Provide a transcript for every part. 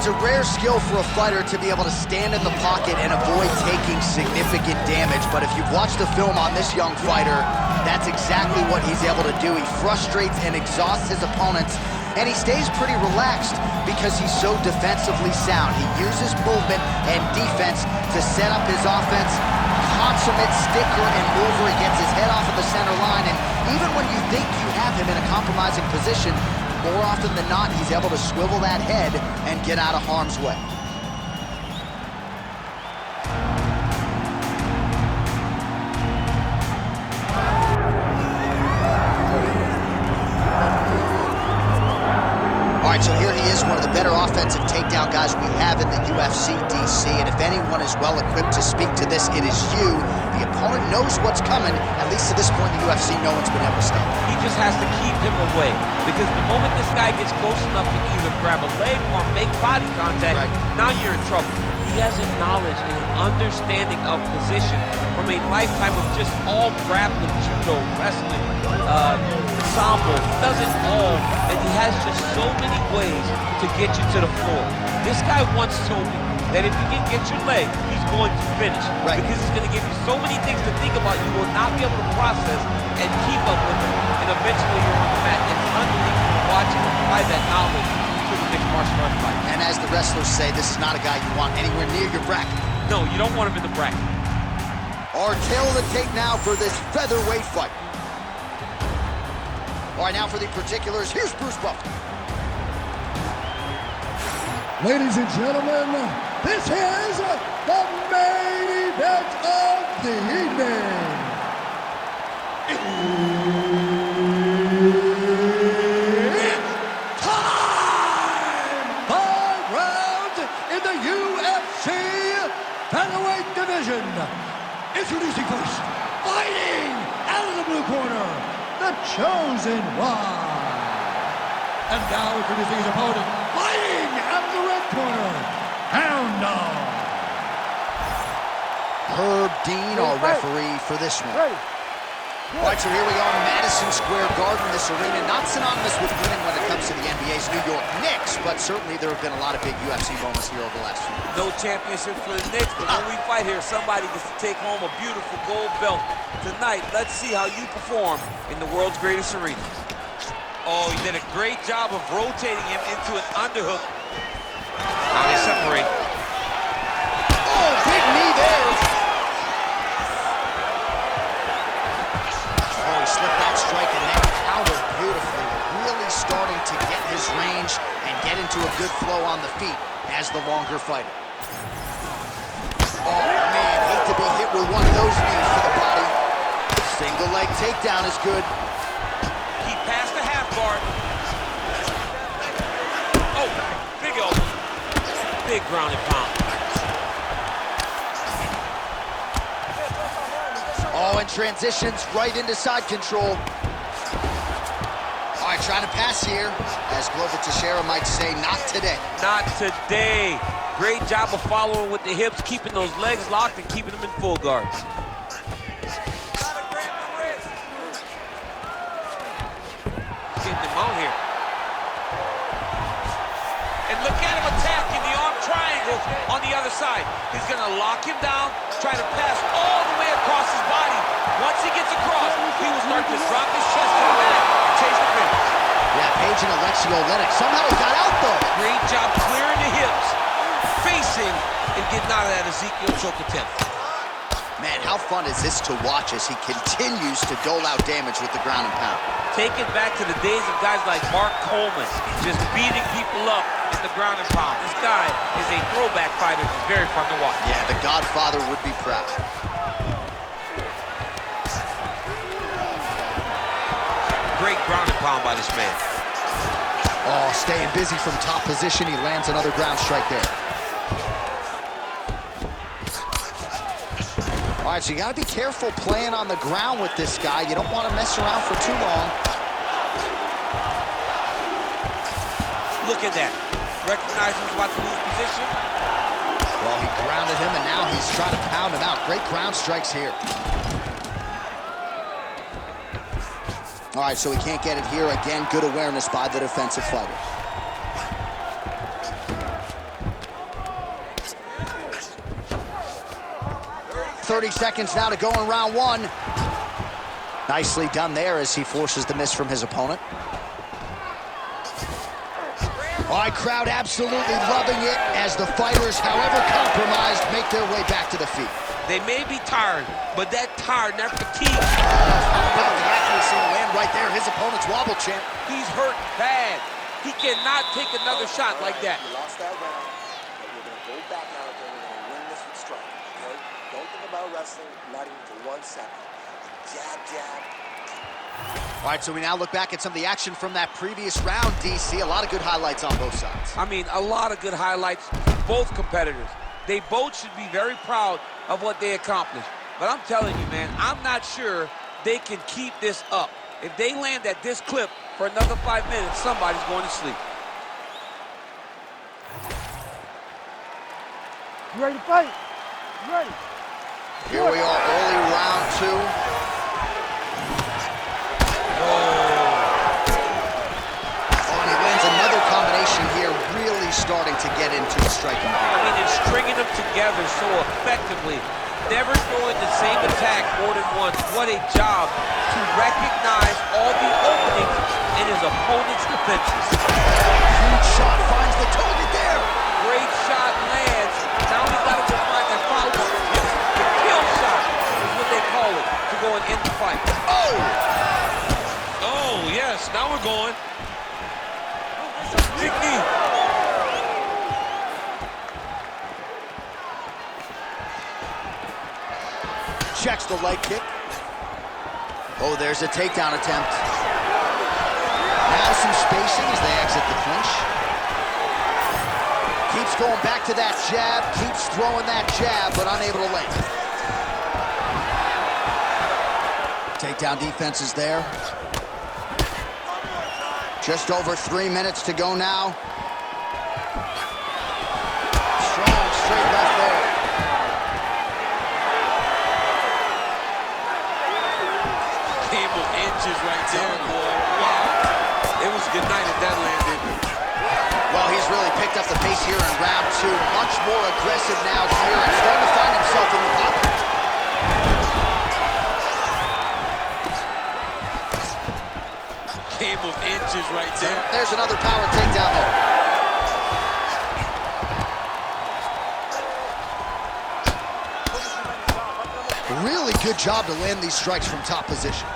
It's a rare skill for a fighter to be able to stand in the pocket and avoid taking significant damage, but if you've watched the film on this young fighter, that's exactly what he's able to do. He frustrates and exhausts his opponents, and he stays pretty relaxed because he's so defensively sound. He uses movement and defense to set up his offense. Consummate sticker and mover. He gets his head off of the center line, and even when you think you have him in a compromising position, more often than not, he's able to swivel that head and get out of harm's way. All right, so here he is, one of the better offensive takedown guys we have in the UFC, DC, and if anyone is well-equipped to speak to this, it is you. The opponent knows what's coming. At least to this point in the UFC, no one's been able to stop him. He just has to keep him away, because the moment this guy gets close enough to either grab a leg or make body contact, now you're in trouble. He has a knowledge and an understanding of position from a lifetime of just all grappling, judo, wrestling, ensemble, does it all, and he has just so many ways to get you to the floor. This guy once told me that if you can get your leg, he's going to finish. Because he's going to give you so many things to think about, you will not be able to process and keep up with him, and eventually you're on the mat. It's unbelievable to watch him apply that knowledge to the mixed martial arts fight. And as the wrestlers say, this is not a guy you want anywhere near your bracket. No, you don't want him in the bracket. Our tail of the tape now for this featherweight fight. All right, now for the particulars, here's Bruce Buffer. Ladies and gentlemen, this is the main event of the evening. It's time! 5 rounds in the UFC featherweight division. Introducing first, fighting out of the blue corner, the Chosen One. And now introducing his opponent, fighting out of the red corner, Hound Dog. Herb Dean, our referee for this one. All right, so here we are, Madison Square Garden. This arena not synonymous with winning when it comes to the NBA's New York Knicks, but certainly there have been a lot of big UFC moments here over the last few years. No championship for the Knicks, but when we fight here, somebody gets to take home a beautiful gold belt. Tonight, let's see how you perform in the world's greatest arena. Oh, he did a great job of rotating him into an underhook. Now they separate. Oh, big knee there. Oh, he slipped that strike and then countered beautifully. Really starting to get his range and get into a good flow on the feet as the longer fighter. Oh, man, hate to be hit with one of those knees to the body. Single leg takedown is good. He passed the half guard. Oh, big elbow. Big ground and pound. Oh, and transitions right into side control. All right, trying to pass here. As Glover Teixeira might say, not today. Not today. Great job of following with the hips, keeping those legs locked and keeping them in full guards. Getting him out here. And look at him attacking the arm triangle on the other side. He's gonna lock him down, try to pass all the way across his body. Once he gets across, he will start to drop his chest to the mat and chase the finish. Yeah, Page and Alexei Oleinik. Somehow he got out though. Great job clearing the hips, facing, and getting out of that Ezekiel choke attempt. Man, how fun is this to watch as he continues to dole out damage with the ground and pound. Take it back to the days of guys like Mark Coleman, just beating people up in the ground and pound. This guy is a throwback fighter. It's very fun to watch. Yeah, the Godfather would be proud. Great ground and pound by this man. Oh, staying busy from top position. He lands another ground strike there. All right, so you got to be careful playing on the ground with this guy. You don't want to mess around for too long. Look at that. Recognizing he's about to lose position. Well, he grounded him, and now he's trying to pound him out. Great ground strikes here. All right, so he can't get it here. Again, good awareness by the defensive fighter. 30 seconds now to go in round one. Nicely done there as he forces the miss from his opponent. All right, crowd absolutely loving it as the fighters, however compromised, make their way back to the feet. They may be tired, but that tired, that fatigue. About the accuracy to land right there. His opponent's wobble champ. He's hurt bad. He cannot take another shot like that. You lost that round, but you're going to go back out there and we're going to win this with striking, okay? Don't think about wrestling, not even for 1 second. Jab, jab. All right, so we now look back at some of the action from that previous round, DC. A lot of good highlights on both sides. I mean, a lot of good highlights from both competitors. They both should be very proud of what they accomplished. But I'm telling you, man, I'm not sure they can keep this up. If they land at this clip for another 5 minutes, somebody's going to sleep. You ready to fight? You ready? Here we are, early round two. Oh, and he lands another combination here, really starting to get into the striking. I mean, it's stringing them together so effectively. Never throwing the same attack more than once. What a job to recognize all the openings in his opponent's defenses. Huge shot finds the target there. Great shot lands. Now he's got to go find that follow-up. The kill shot is what they call it, to go and end the fight. Oh! Oh, yes, now we're going. Big knee. Checks the leg kick. Oh, there's a takedown attempt. Now some spacing as they exit the clinch. Keeps going back to that jab, keeps throwing that jab, but unable to land. Takedown defense is there. Just over 3 minutes to go now. Strong straight left there. Inches right there, boy. Wow. It was a good night if that landed. Well, he's really picked up the pace here in round two. Much more aggressive now here and starting to find himself in the pocket. Game of inches right there. There's another power takedown there. Really good job to land these strikes from top position.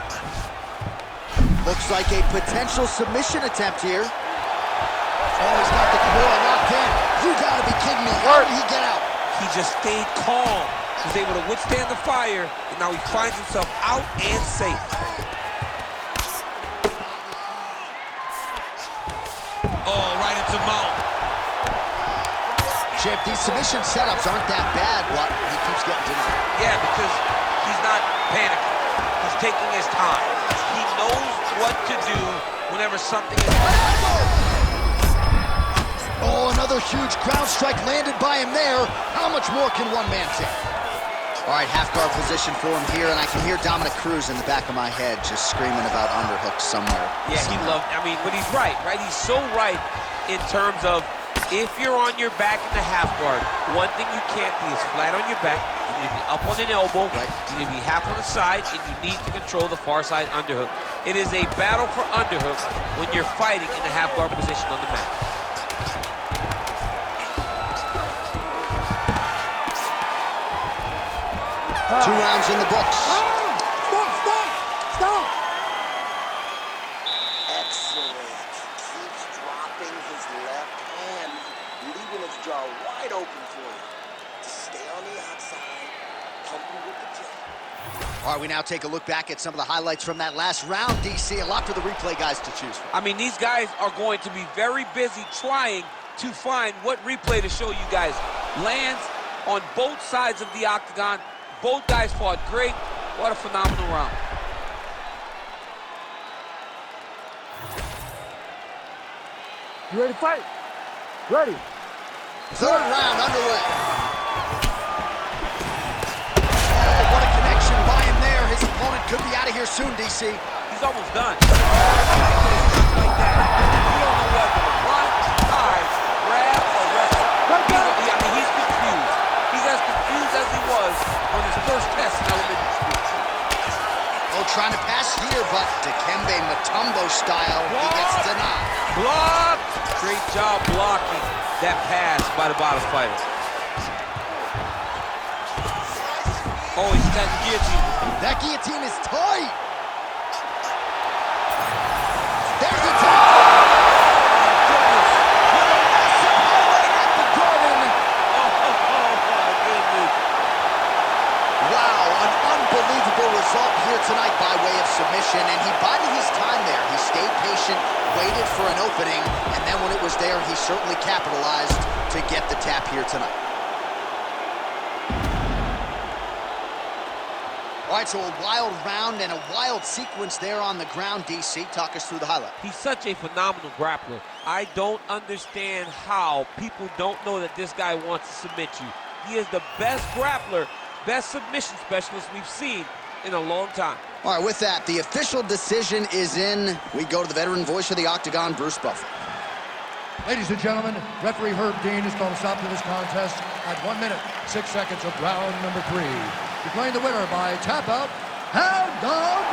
Looks like a potential submission attempt here. Oh, he's got the Kimura locked in. You gotta be kidding me. How did he get out? He just stayed calm. Was able to withstand the fire, and now he finds himself out and safe. Oh, right into mount. Champ, these submission setups aren't that bad, but he keeps getting denied. Yeah, because he's not panicking. He's taking his time. He knows what to do whenever something is happening. Oh, another huge ground strike landed by him there. How much more can one man take? All right, half guard position for him here, and I can hear Dominic Cruz in the back of my head just screaming about underhooks somewhere. Yeah, he loved, I mean, but he's right? He's so right in terms of if you're on your back in the half guard, one thing you can't be is flat on your back. You need to be up on an elbow. Right. You need to be half on the side, and you need to control the far side underhook. It is a battle for underhook when you're fighting in the half guard position on the mat. Two rounds in the books. Stop! Excellent. Keeps dropping his left hand, leaving his jaw wide open for you. Stay on the outside, pumping with the jab. All right, we now take a look back at some of the highlights from that last round, DC. A lot for the replay guys to choose from. I mean, these guys are going to be very busy trying to find what replay to show you guys. Lands on both sides of the octagon. Both guys fought great. What a phenomenal round. You ready to fight? Ready. Third round underway. Oh, what a connection by him there. His opponent could be out of here soon, DC. He's almost done. Like that. You don't know whether to run, dive, grab, or wrestle. I mean, he's confused. He's as confused as he was on his first great job blocking that pass by the bottom fighter. Oh, he's got the guillotine. That guillotine is tight. There's a tap. Unbelievable result here tonight by way of submission, and he bided his time there. He stayed patient, waited for an opening, and then when it was there, he certainly capitalized to get the tap here tonight. All right, so a wild round and a wild sequence there on the ground. DC, talk us through the highlight. He's such a phenomenal grappler. I don't understand how people don't know that this guy wants to submit you. He is the best grappler, best submission specialist we've seen in a long time. All right, with that, the official decision is in. We go to the veteran voice of the Octagon, Bruce Buffer. Ladies and gentlemen, referee Herb Dean has called a stop to this contest at 1 minute, 6 seconds of round number 3. Declaring the winner by tap out, Hound Dog.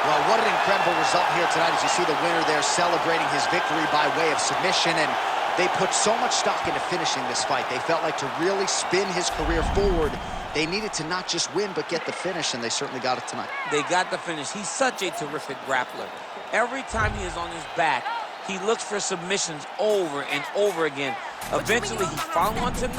Well, what an incredible result here tonight as you see the winner there celebrating his victory by way of submission, and they put so much stock into finishing this fight. They felt like to really spin his career forward, they needed to not just win, but get the finish, and they certainly got it tonight. They got the finish. He's such a terrific grappler. Every time he is on his back, he looks for submissions over and over again. Eventually, he found one tonight.